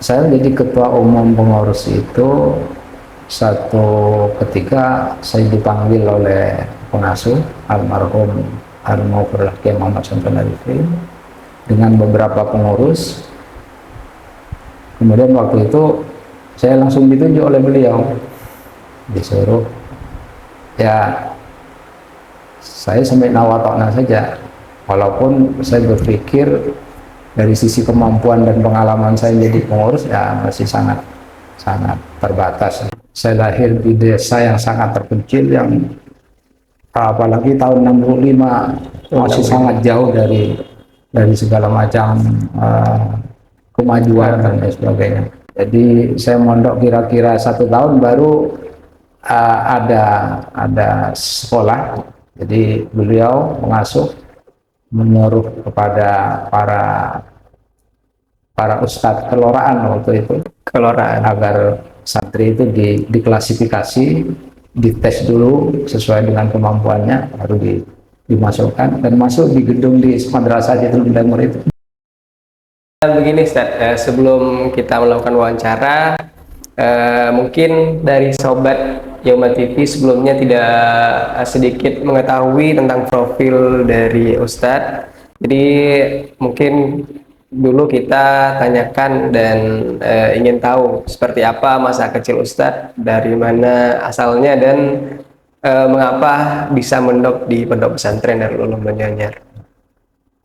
Saya jadi ketua umum pengurus itu satu ketika saya dipanggil oleh pengasuh almarhum Al-Maghfurlah Kiai Muhammad Syamsul Arifin dengan beberapa pengurus. Kemudian waktu itu saya langsung ditunjuk oleh beliau, disuruh ya saya sampai nawatokna saja, walaupun saya berpikir dari sisi kemampuan dan pengalaman saya menjadi pengurus ya masih sangat terbatas. Saya lahir di desa yang sangat terpencil, yang apalagi tahun 65 masih sangat jauh dari segala macam kemajuan dan lain sebagainya. Jadi saya mondok kira-kira 1 tahun baru ada sekolah. Jadi beliau mengasuh, menyuruh kepada para ustadz keloraan waktu itu, agar santri itu diklasifikasi, dites dulu sesuai dengan kemampuannya, baru dimasukkan dan masuk di gedung di madrasah di Tulung Timur itu. Begini Ustaz, sebelum kita melakukan wawancara, mungkin dari sobat Yauma TV sebelumnya tidak sedikit mengetahui tentang profil dari Ustadz. Jadi mungkin dulu kita tanyakan dan ingin tahu seperti apa masa kecil Ustadz, dari mana asalnya dan mengapa bisa mendok di Pondok Pesantren Darul Ulum Banjarnegara.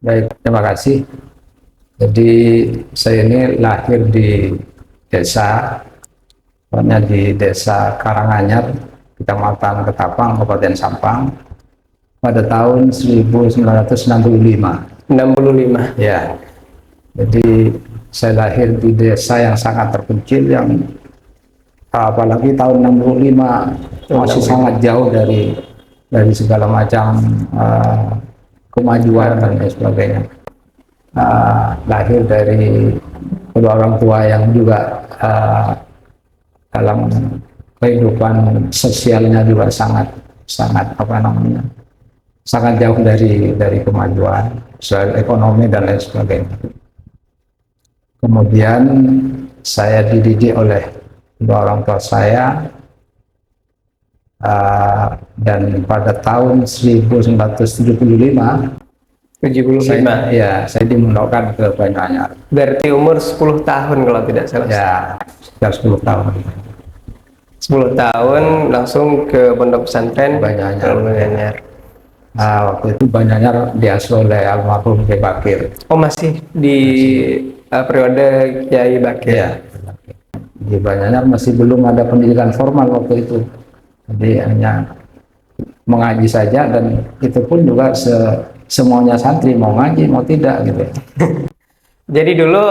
Baik, terima kasih. Jadi saya ini lahir di desa, di desa Karanganyar, Kecamatan Ketapang, Kabupaten Sampang, pada tahun 1965. 65. Ya, jadi saya lahir di desa yang sangat terpencil, yang apalagi tahun 65 masih sangat jauh dari segala macam kemajuan dan lain sebagainya. Lahir dari kedua orang tua yang juga dalam kehidupan sosialnya juga sangat jauh dari kemajuan soal ekonomi dan lain sebagainya. Kemudian saya dididik oleh kedua orang tua saya, dan pada tahun 1975 saya dimundurkan ke Banyuanyar. Berarti umur 10 tahun kalau tidak salah. Ya, sekitar 10 tahun. 10 tahun langsung ke Pondok Pesantren Banyuanyar. Waktu itu Banyuanyar diasuh oleh almarhum Kiai Bakir. Oh, masih di periode Kiai Bakir. Ya, di Banyuanyar masih belum ada pendidikan formal waktu itu. Jadi hanya mengaji saja, dan itu pun juga semuanya santri, mau ngaji mau tidak gitu. Jadi dulu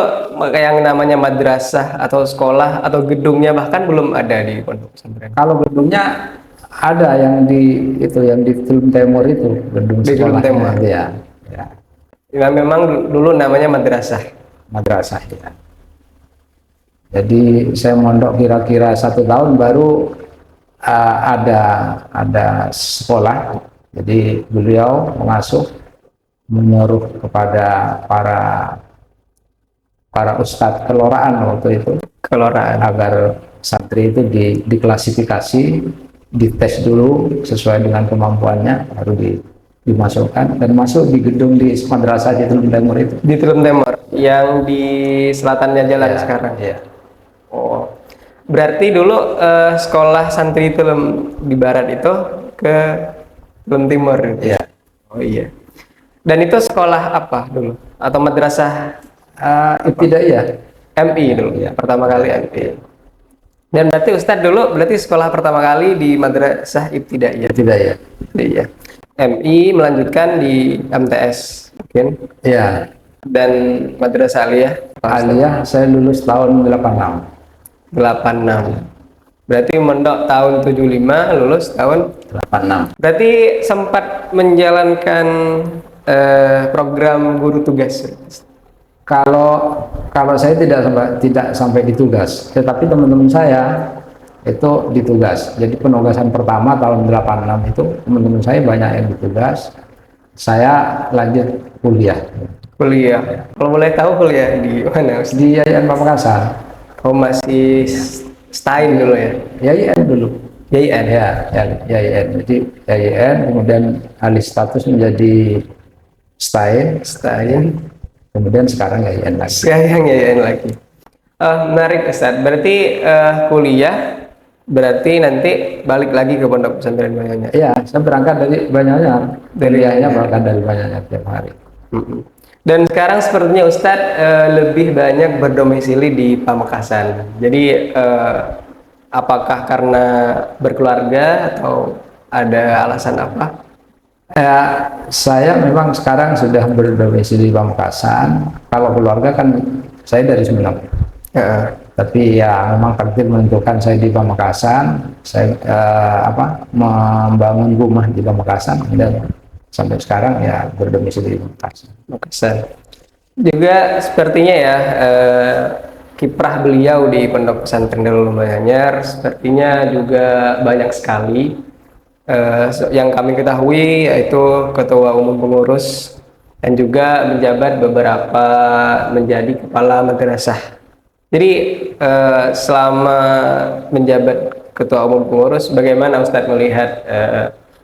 yang namanya madrasah atau sekolah atau gedungnya bahkan belum ada di Pondok Pesantren. Kalau gedungnya ada yang di Tulung Timur itu, gedung sekolahnya. Ya. Ya, memang dulu namanya madrasah. Madrasah ya. Jadi saya mondok kira-kira 1 tahun baru ada sekolah. Jadi beliau mengasuh, menyuruh kepada para ustadz keloraan waktu itu, agar santri itu diklasifikasi, dites dulu sesuai dengan kemampuannya, baru dimasukkan dan masuk di gedung di madrasah di Tulung Timur itu. Di Tulung Timur yang di selatannya jalan sekarang. Ya. Oh, berarti dulu sekolah santri Tulung di barat itu ke Tulung Timur. Ya. Oh iya. Dan itu sekolah apa dulu? Atau madrasah Ibtidaiyah? MI dulu ya, pertama kali MI. Dan berarti Ustadz dulu berarti sekolah pertama kali di madrasah Ibtidaiyah. Iya. MI melanjutkan di MTS mungkin. Ya. Dan madrasah aliyah? Aliyah saya lulus tahun 86. 86. Berarti mondok tahun 75, lulus tahun 86. Berarti sempat menjalankan program guru tugas. Kalau saya tidak sampai ditugas, tetapi teman-teman saya itu ditugas. Jadi penugasan pertama tahun 86 itu teman-teman saya banyak yang ditugas. Saya lanjut kuliah. Kalau boleh tahu kuliah di mana? Di Yayasan Pamekasan. Oh, masih Stein dulu ya? YIN dulu. YIN? Ya, YIN. Jadi YIN kemudian alih status menjadi Stein, Stein. kemudian sekarang YIN lagi. Sekarang YIN lagi. Menarik Ustadz. Berarti kuliah, berarti nanti balik lagi ke Pondok Pesantren Banyak. Iya, saya berangkat dari Banyak, kuliahnya berangkat dari Banyak tiap hari. Dan sekarang sepertinya Ustadz lebih banyak berdomisili di Pamekasan. Jadi apakah karena berkeluarga atau ada alasan apa? Ya, saya memang sekarang sudah berdomisili di Pamekasan. Kalau keluarga kan saya dari Sumeneb. Tapi ya memang takdir menentukan saya di Pamekasan. Saya membangun rumah di Pamekasan dan sampai sekarang ya berdomisili di Pamekasan. Juga sepertinya ya kiprah beliau di Pondok Pesantren Darul Ulum Banjar sepertinya juga banyak sekali. Yang kami ketahui yaitu ketua umum pengurus dan juga menjabat menjadi kepala madrasah. Jadi selama menjabat ketua umum pengurus, bagaimana Ustadz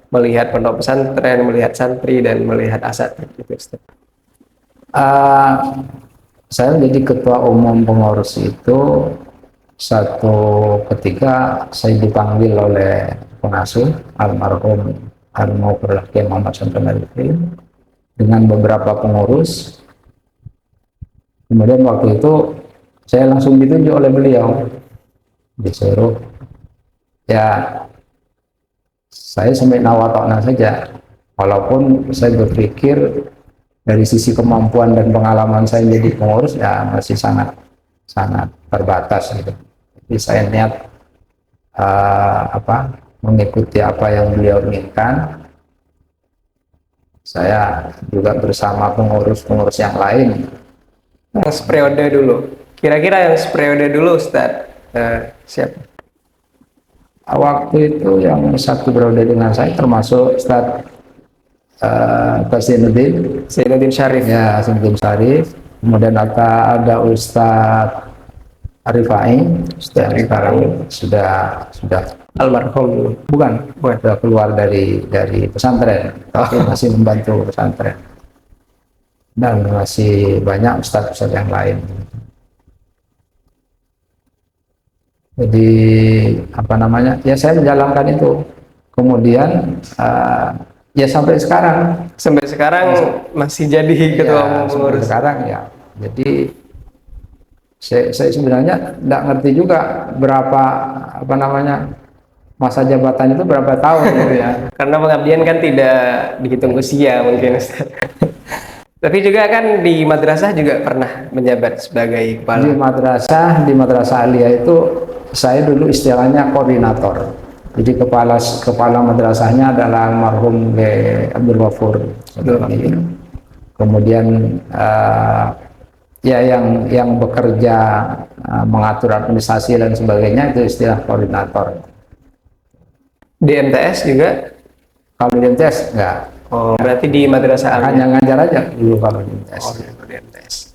melihat pondok pesantren, melihat santri dan melihat asatidz itu, Ustadz? Saya menjadi ketua umum pengurus itu satu ketika saya dipanggil oleh pengasuh almarhum Al-Mughfirullah Kiai Muhammad Syamsul Arifin dengan beberapa pengurus. Kemudian waktu itu saya langsung ditunjuk oleh beliau, disuruh ya saya sampai nawatokna saja, walaupun saya berpikir dari sisi kemampuan dan pengalaman saya menjadi pengurus ya masih sangat terbatas gitu. Jadi saya niat mengikuti apa yang beliau inginkan. Saya juga bersama pengurus-pengurus yang lain. Yang seperiode dulu. Kira-kira yang seperiode dulu, Ustadz, siapa? Waktu itu yang satu periode dengan saya termasuk Ustadz Zainuddin Syarif. Ya, Zainuddin Syarif. Kemudian ada Ustadz Arifai, sekarang sudah almarhum. Bukan, sudah keluar dari pesantren, tapi masih membantu pesantren. Dan masih banyak ustadz yang lain. Jadi ya saya menjalankan itu. Kemudian ya sampai sekarang masih jadi ketua umum pengurus. Sekarang ya. Jadi saya sebenarnya tidak ngerti juga berapa masa jabatan itu berapa tahun gitu ya. Karena pengabdian kan tidak dihitung usia mungkin. Tapi juga kan di madrasah juga pernah menjabat sebagai kepala. Di madrasah aliyah itu saya dulu istilahnya koordinator. Jadi kepala madrasahnya adalah almarhum Abdul Ghafur. Kemudian ya yang bekerja mengatur administrasi dan sebagainya itu istilah koordinator. Di MTS juga? Kalau di MTS enggak. Oh, berarti di madrasah hanya ngajar aja dulu kalau di MTS. Oh, di MTS.